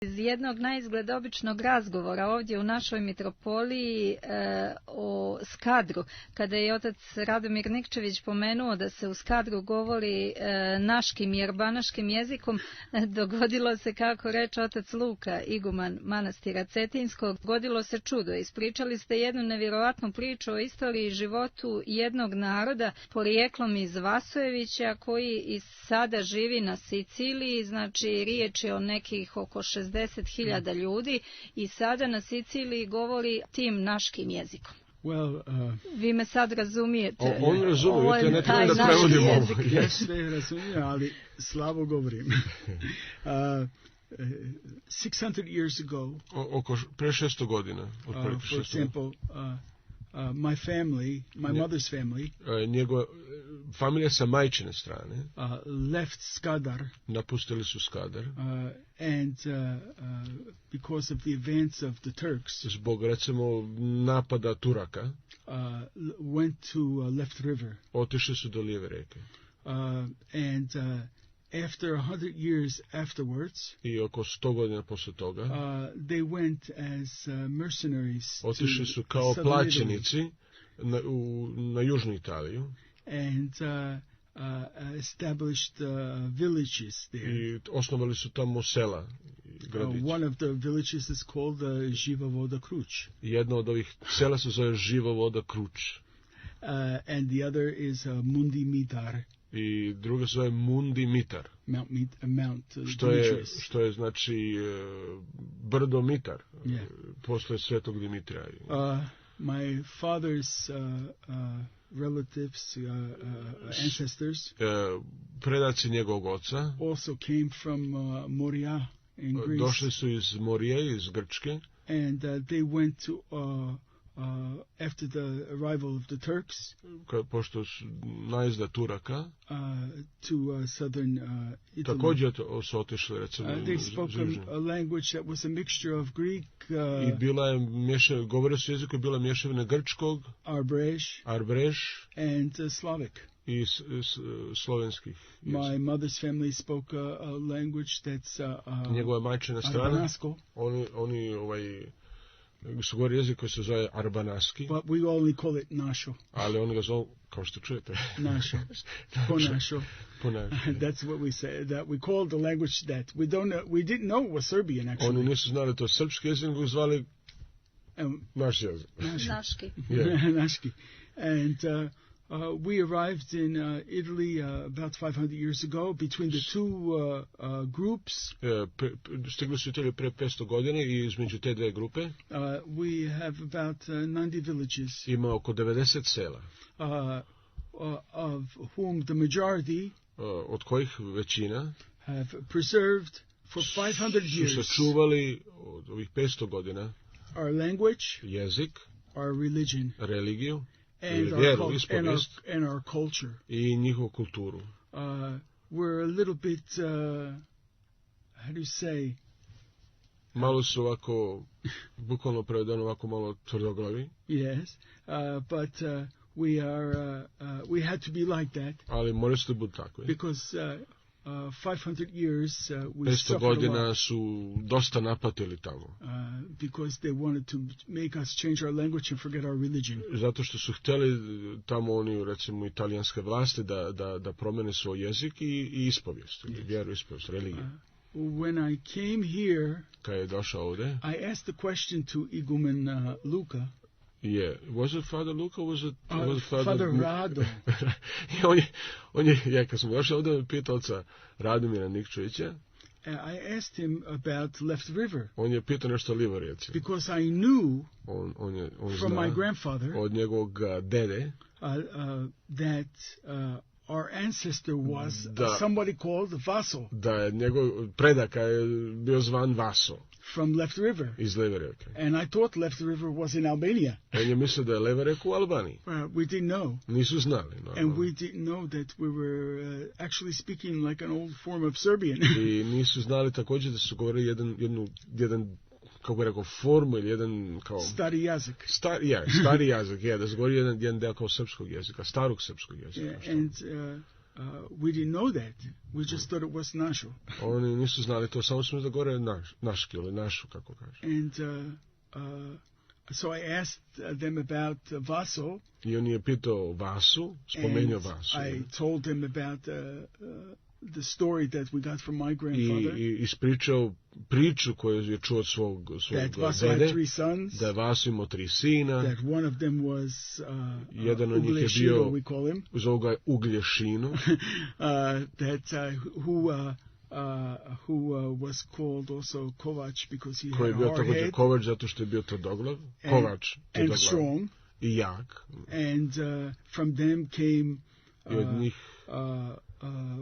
Iz jednog naizgled običnog razgovora ovdje u našoj mitropoliji o Skadru, kada je otac Radomir Nikčević pomenuo da se u Skadru govori naškim i arbanaškim jezikom, dogodilo se, kako reče otac Luka, iguman manastira Cetinskog, dogodilo se čudo. Ispričali ste jednu nevjerovatnu priču o istoriji i životu jednog naroda, porijeklom iz Vасојевиќа, koji i sada živi na Siciliji, znači riječ je o nekih oko 60.000 ljudi i sada na Siciliji govori tim naškim jezikom. Well, vi me sad razumijete. On razumije, to ne treba da prevodimo ovo. Ja sve razumijem, ali slabo govorim. 600 years ago, oko pre 600 godina, for example, my family, my mother's family, njegova familija sa majčine strane, left Skadar, napustili su Skadar, and because of the advance of the Turks, zbog recimo napada Turaka, went to Left River, otišli su do lijeve reke, and after 100 years afterwards, i oko 100 godina posle toga, they went as mercenaries. Otišli su kao plaćenici na južnu Italiju. And established villages there. I osnovali su tamo sela, gradići. One of the villages is called Živa voda Kruč. Jedno od ovih sela se zove Živa voda Kruč. And the other is Mundi Mitar. I druga se zove Mundi Mitar. Mount što je znači brdo Mitar. Yeah. Posle Svetog Dimitrija. My father's relatives, ancestors, predaci njegovog oca, also came from Moria in Greece. Došli su iz Morije, iz Grčke. And they went to after the arrival of the Turks, pošto najezda Turaka, to southern Italy. Također su otišli, recimo, they spoke a language that was a mixture of Greek, i bila je govorio su jeziku, bila mješavina grčkog, arbrež and Slavic. I slovenskih jezika. My mother's family spoke a language that's njegova majčina strana. Oni su govori jezik koji se zove arbanaski. But we only call it našo. Ali oni ga zovu, kao što čujete, našo. Ponašo. That's what we say. That we called the language that we didn't know it was Serbian actually. Oni nisu znali to srpski jezik, nego zvali naš jezik. Naški. Naški. And we arrived in Italy about 500 years ago between the two groups. Stigli su Italiju pre 500 godina i između te dve grupe. We have about 90 villages. Ima oko 90 sela. Of whom the majority, od kojih većina, have preserved for 500 years. Su sačuvali od ovih 500 godina our language, jezik, our religion, religiju, and our culture. I njihovu kulturu. We're a little bit, how do you say? Malo su ovako, bukvalno prevedeno ovako malo tvrdoglavi. Yes, but we had to be like that. Ali morali su biti takvi. Because 500 years we 500 godina su dosta napatili tamo. Because they wanted to make us change our language and forget our religion. Zato što su htjeli tamo oni, recimo, italijanske vlasti da promene svoj jezik i ispovijest, vjeru, ispovijest, religiju. When I came here, kad je došao ovdje, I asked the question to Igumen Luka. Yeah, was it Father Luka, was it Father Rado? Kad sam došao ovdje, pitao oca Radomira Nikčevića. I asked him about Left River. On je pitao nešto o Livorjeci. Because I knew on from my grandfather od njegovog dede that our ancestor was somebody called Vaso. Da je njegov predaka je bio zvan Vaso. From Left River. Iz Leve reke. And I thought Left River was in Albania. On je mislio da je Leva reka u Albaniji. We didn't know. Nisu znali. And we didn't know that we were actually speaking like an old form of Serbian. I nisu znali također da su govorili jedan kako bi rekao, formu ili jedan kao... Stari jezik. Stari jezik, da su govorili jedan deo kao srpskog jezika, starog srpskog jezika. And we didn't know that. We just thought it was našo. Oni nisu znali to, samo smo da gore naški ili našu, kako kaže. And so I asked them about Vaso. I on je pitao Vasu, spomenuo Vasu. I told them about the story that we got from my grandfather. I ispričao priču koju je čuo od svog dede, da je Vasu imao 3 sina. That one of them was jedan od njih je bio, we call him. Zovu ga Uglješino. Who was called also Kovač because he koji had je a bio hard također head. Kovač zato što je bio tvrdoglav. Kovač, and strong. I jak. And from them came I od njih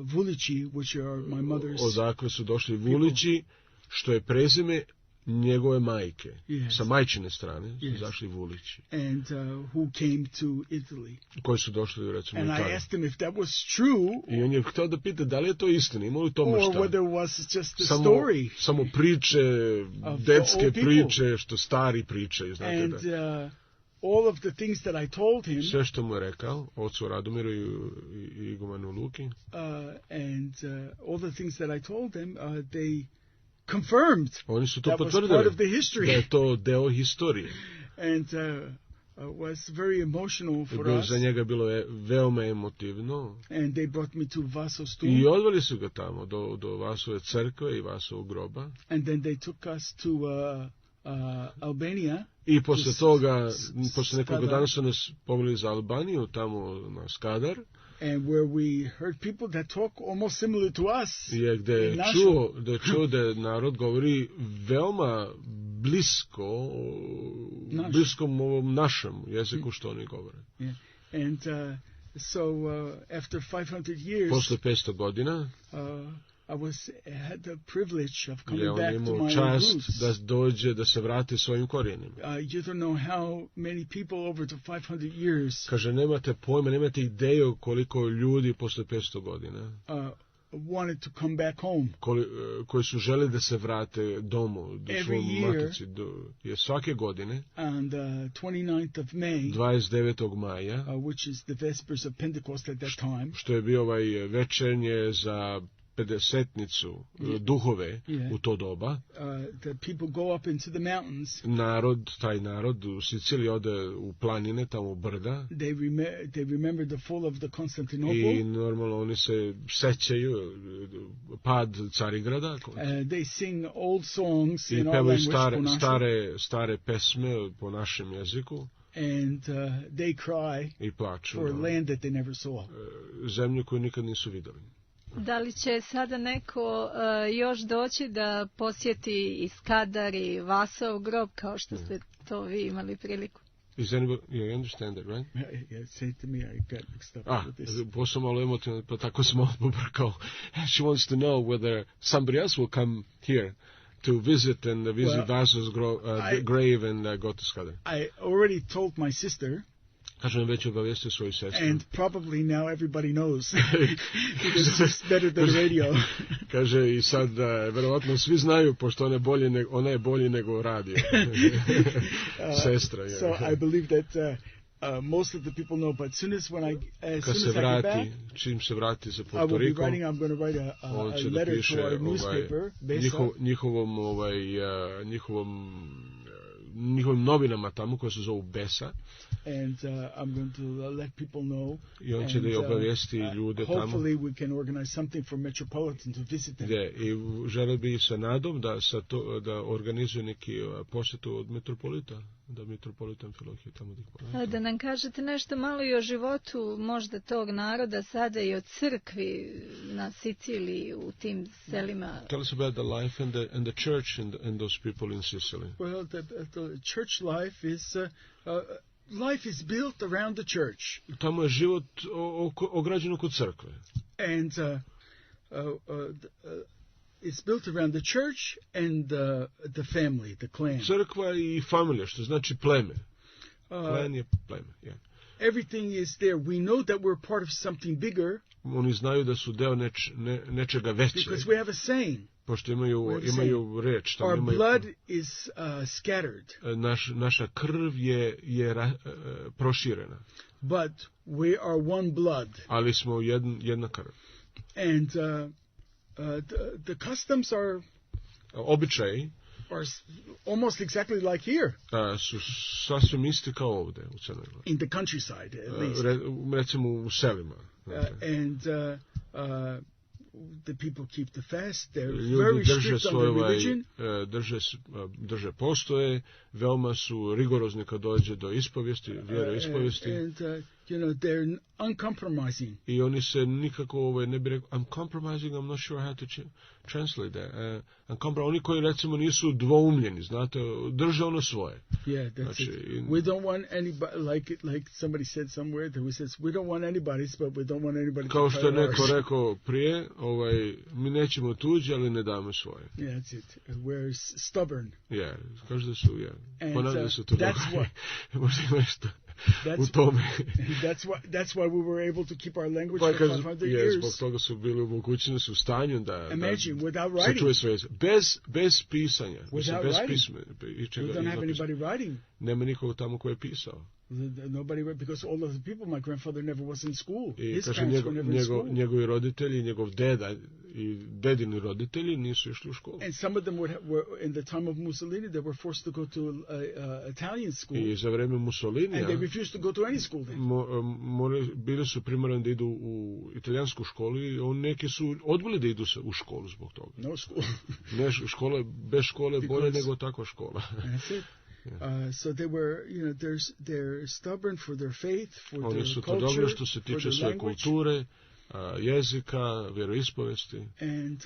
Vulići, which are my mother's. Odakle su došli Vulići, što je prezime njegove majke. Yes. Sa majčine strane su zašli Vulići. And who came to Italy. Koji su došli, recimo, u Italiju. And I asked him if that was true. I on je htio da pita da li je to istina, ima li to Or šta. whether it was just a story. Samo priče, detske priče, što stari pričaju. Znate and da. All of the things that I told him. Sve što mu je rekao, ocu Radomiru i igumanu Luki. And all the things that I told them, they confirmed. Oni su to that potvrdili. Was part of the history. Da je to deo historije. And was very emotional for us. Za njega bilo je veoma emotivno. And they brought me to Vaso's tomb. I odveli su ga tamo do Vasove crkve i Vasovog groba. And then they took us to Albania. I posle toga, posle nekog dana su nas poveli za Albaniju, tamo na Skadar. And where we heard people that talk almost similar to us. Je gde je čuo da narod govori veoma bliskom ovom našem jeziku što oni govore. Yeah. And so after 500 years, posle 500 godina, I had the privilege of coming back to my roots. Da dođe, da se vrati svojim korijenima. You don't know how many people over the 500 years. Kaže, nemate pojma, nemate ideju koliko ljudi posle 500 godina wanted to come back home. Koji su želi da se vrate domu, do svom matici. Je svake godine, on the 29th of May, 29. maja, which is the Vespers of Pentecost at that time, što je bio večernje za pedesetnicu duhove u to doba. The people go up into the mountains. Taj narod u Siciliji ode u planine, tamo u brda. They remember the fall of the Constantinople. I normalno oni se sećaju pad Carigrada. They sing old songs in our language. Stare pesme po našem jeziku. And they cry I plaču, for a land that they never saw. Zemlju koju nikad nisu videli. Da li će sada neko još doći da posjeti i Skadar i Vasov grob, kao što ste to vi imali priliku? Is anybody, you understand that, right? Yeah, say to me, I got mixed up with this. Posao malo emotivno, pa tako sam malo pobrkao. She wants to know whether somebody else will come here to visit and visit Vaso's grave and go to Skadar. I already told my sister. Kažem, već obavijestio svoju sestru. And probably now everybody knows. Because it's better than radio. Kaže, i sad verovatno svi znaju, pošto ona je bolji nego radio. Sestra je. So I believe that most of the people know, but as soon as I get back, čim se vrati za Puerto Rico, I'm going to write a letter to our newspaper, njihovim novinama tamo koje se zovu Besa. And I'm going to let people know. I on će da obavijesti ljude tamo. Hopefully we can organize something for Metropolitan to visit them. I žele bi sa nadom da organizuje neki posjetu od metropolita, da Metropolitan Filohije tamo da ih ponaša. Da nam kažete nešto malo i o životu možda tog naroda sada i o crkvi na Siciliji u tim selima. Tell us about the life and the church and those people in Sicily. Well, the church life is life is built around the church. Tamo je život ograđen oko crkve. And it's built around the church and the family, the clan. Crkva i familija, što znači pleme. Klan je pleme, yeah. Everything is there. We know that we're part of something bigger. Oni znaju da su deo nečega većeg. Because we have a saying. pošto imaju reč. Our blood is scattered. Naša krv je proširena. But we are one blood. Ali smo jedna krv. And the customs are običaji are almost exactly like here. Su sasvim isti kao ovde u Crnoj Gori. In the countryside, at least. Recimo u selima. And the people keep the fast. They're very strict on their religion. Drže postoje, veoma su rigorozni kad dođe do ispovijesti, vjere ispovijesti. And they're uncompromising. I oni se nikako ne bi rekao, I'm compromising, I'm not sure how to translate that. Oni koji recimo nisu dvoumljeni, znate, drže ono svoje. Yeah, that's it. We don't want anybody, like somebody said somewhere, that we says, we don't want anybody's, but we don't want anybody kao to što je try neko ours. rekao prije, mi nećemo tuđe, ali ne damo svoje. Yeah, that's it. We're stubborn. Yeah, kaže da su, ponavlja da su to that's možda ima nešto u tome. That's why we were able to keep our language for 500 years. Zbog toga su bili u mogućnosti, su u stanju da sačuve svoje jezik. Bez pisanja. Bez pisma. We don't have anybody writing. Nema nikoga tamo ko je pisao. Nobody, because all of the people, my grandfather never was in school. His parents were never in school. Njegovi roditelji, njegov deda i dedini roditelji nisu išli u školu. And some of them were in the time of Mussolini, they were forced to go to Italian school. I za vreme Mussolinija. And they refused to go to any school then. Bili su primorani da idu u italijansku školu i neki su odbili da idu u školu zbog toga. No school. Ne, bez škole bolje nego takva škola. That's it. So they were, they're stubborn for their faith, for Oni their su culture, tvrdoglavi što se tiče svoje kulture, jezika, vjeroispovesti. And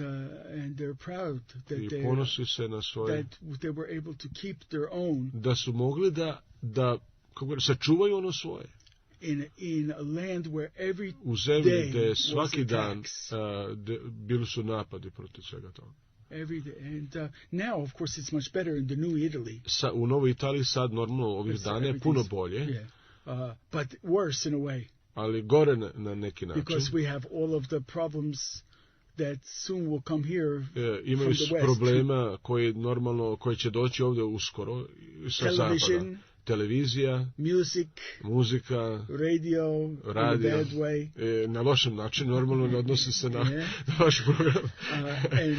they're proud that I ponosi se na svoje, that they were able to keep their own. Da su mogli da sačuvaju ono svoje. In a land where every u zemlji day gdje svaki was dan bili su napadi protiv svega toga. Every day. And now, of course, it's much better in the new Italy. U Novoj Italiji sad normalno ovih dana je puno bolje. Yeah. But worse in a way. Ali gore na neki način. Because we have all of the problems that soon will come here imaju from the West. Problema koji će doći ovdje uskoro sa zapada. Televizija, muzika, radio, in a bad way. Na lošem načinu, normalno ne odnosi se na vaš program. And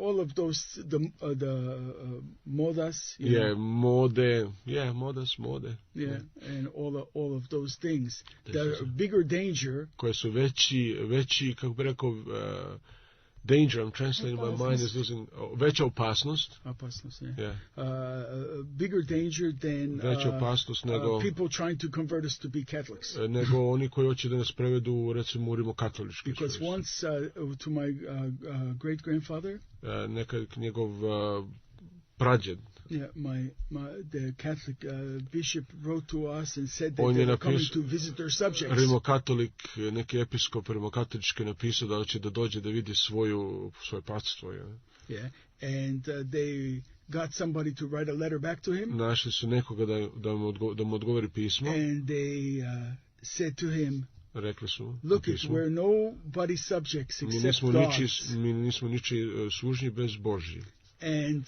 all of those, the modas. Mode. Yeah, and all of those things. The bigger danger. Koje su veći, kako bi rekao, danger, I'm translating my mind is losing, veća opasnost. Opasnost, yeah. Bigger danger than veća opasnost nego people trying to convert us to be Catholics. Nego oni koji hoće da nas prevedu, recimo, u rimokatolički. Because once to my great grandfather, nekad njegov prađed. Yeah, the Catholic bishop wrote to us and said that they were coming to visit their subjects. Rimokatolik, neki episkop rimokatolički napisao da hoće da dođe da vidi svoje patstvo. Yeah, and they got somebody to write a letter back to him. Našli su nekoga da mu odgovori pismo. And they said to him, rekli su, look, we're nobody's subjects except God's. Mi nismo ničiji služni bez Božji. And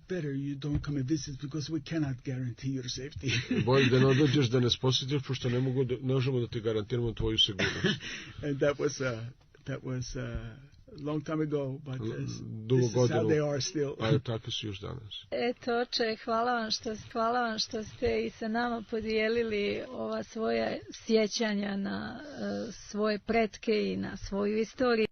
better you don't come and visit because we cannot guarantee your safety. Bolje da ne dođeš da nas posjetiš, pošto ne možemo da ti garantiramo tvoju sigurnost. And that was long time ago, but this is how they are still. A tako su još danas. Eto, oče, hvala vam što ste i sa nama podijelili ova svoja sjećanja na svoje pretke i na svoju istoriju.